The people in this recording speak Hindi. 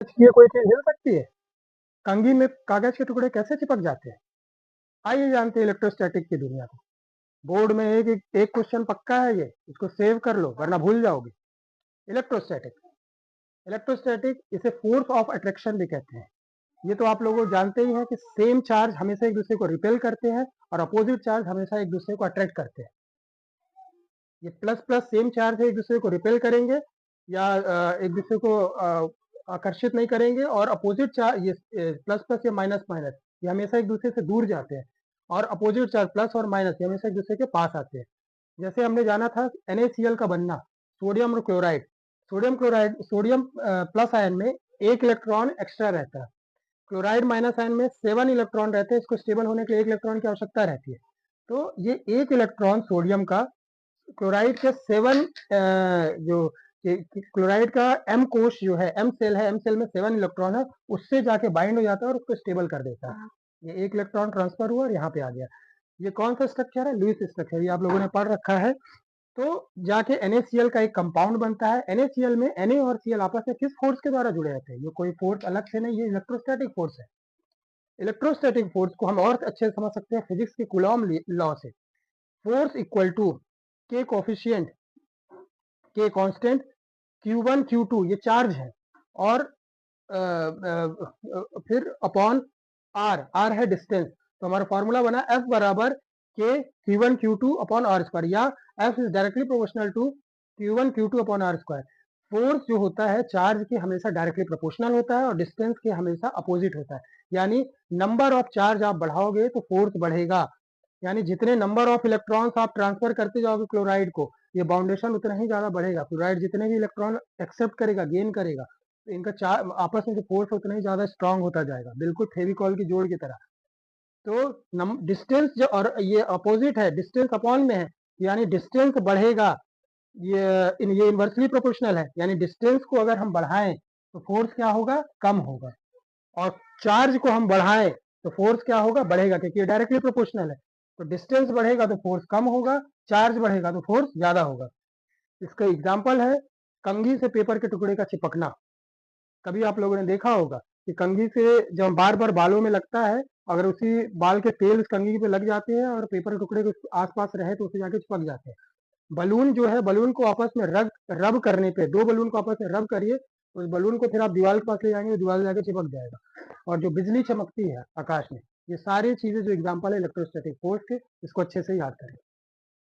ये कोई चीज हिल सकती है? कंघी में कागज के टुकड़े कैसे चिपक जाते हैं? आइए जानते हैं इलेक्ट्रोस्टैटिक की दुनिया को। बोर्ड में एक क्वेश्चन पक्का है, ये इसको सेव कर लो वरना भूल जाओगे। इलेक्ट्रोस्टैटिक इलेक्ट्रोस्टैटिक इसे फोर्स ऑफ अट्रैक्शन भी कहते हैं। ये तो आप लोग जानते ही हैं कि सेम चार्ज हमेशा एक दूसरे को रिपेल करते हैं और अपोजिट चार्ज हमेशा एक दूसरे को अट्रैक्ट करते हैं। ये प्लस प्लस सेम चार्ज है, एक दूसरे को रिपेल करेंगे या एक दूसरे को आकर्षित नहीं करेंगे, और अपोजिट चार्ज ये प्लस प्लस या माइनस माइनस ये हमेशा एक दूसरे से दूर जाते हैं, और अपोजिट चार्ज प्लस और माइनस ये हमेशा एक दूसरे के पास आते हैं। जैसे हमने जाना था NaCl का बनना, सोडियम और क्लोराइड। सोडियम प्लस आयन में एक इलेक्ट्रॉन एक्स्ट्रा रहता है, क्लोराइड माइनस आयन में 7 इलेक्ट्रॉन रहते हैं। इसको स्टेबल होने के लिए एक इलेक्ट्रॉन की आवश्यकता रहती है। तो ये एक इलेक्ट्रॉन सोडियम का क्लोराइड के 7 जो क्लोराइड का M कोश जो है, M सेल है, M सेल में 7 इलेक्ट्रॉन है, उससे जाके बाइंड हो जाता है और उसको स्टेबल कर देता है। ये एक इलेक्ट्रॉन ट्रांसफर हुआ और यहाँ पे आ गया। ये कौन सा स्ट्रक्चर है? Lewis structure. ये आप लोगों ने पढ़ रखा है। तो जाके NaCl का एक कंपाउंड बनता है। NaCl में Na और Cl आपस में किस फोर्स के द्वारा जुड़े रहते हैं? ये कोई फोर्स अलग से नहीं, ये इलेक्ट्रोस्टैटिक फोर्स है। इलेक्ट्रोस्टैटिक फोर्स को हम और अच्छे से समझ सकते हैं फिजिक्स के कूलॉम लॉ से। फोर्स इक्वल टू के कोफिशिएंट, के कांस्टेंट, Q1 Q2 ये चार्ज है, और फिर अपॉन R है डिस्टेंस। तो हमारा फॉर्मूला बना F बराबर के Q1 Q2 upon R square, या F is directly proportional to Q1 Q2 upon R square. Force जो होता है चार्ज के हमेशा डायरेक्टली प्रोपोर्शनल होता है और डिस्टेंस के हमेशा अपोजिट होता है। यानी नंबर ऑफ चार्ज आप बढ़ाओगे तो फोर्स बढ़ेगा। यानी जितने नंबर ऑफ इलेक्ट्रॉन्स आप ट्रांसफर करते जाओगे क्लोराइड को, ये बाउंडेशन उतना ही ज्यादा बढ़ेगा। क्लोराइड जितने भी इलेक्ट्रॉन एक्सेप्ट करेगा, गेन करेगा, तो इनका आपस में जो फोर्स उतना ही ज्यादा स्ट्रांग होता जाएगा, बिल्कुल फेविकॉल की जोड़ की तरह। तो डिस्टेंस जो, और ये अपोजिट है, डिस्टेंस अपॉन में है, यानी डिस्टेंस बढ़ेगा। ये इनवर्सली प्रोपोर्शनल है, यानी डिस्टेंस को अगर हम बढ़ाएं तो फोर्स क्या होगा? कम होगा। और चार्ज को हम बढ़ाएं तो फोर्स क्या होगा? बढ़ेगा, क्योंकि ये डायरेक्टली प्रोपोर्शनल है। तो डिस्टेंस बढ़ेगा तो फोर्स कम होगा, चार्ज बढ़ेगा तो फोर्स ज्यादा होगा। इसका एग्जाम्पल है कंघी से पेपर के टुकड़े का चिपकना। कभी आप लोगों ने देखा होगा कि कंघी से जब बार बार बालों में लगता है, अगर उसी बाल के तेल उस कंघी पे लग जाते हैं और पेपर के टुकड़े के आसपास रहे तो उसे जाके चिपक जाते हैं। बलून जो है, बलून को आपस में रब करने पे, दो बलून को आपस में रब करिए, उस बलून को फिर आप दीवार के पास ले जाएंगे, दीवार से जाके चिपक जाएगा। और जो बिजली चमकती है आकाश में, ये सारी चीजें जो एग्जाम्पल है इलेक्ट्रोस्टैटिक फोर्स के, इसको अच्छे से याद करें।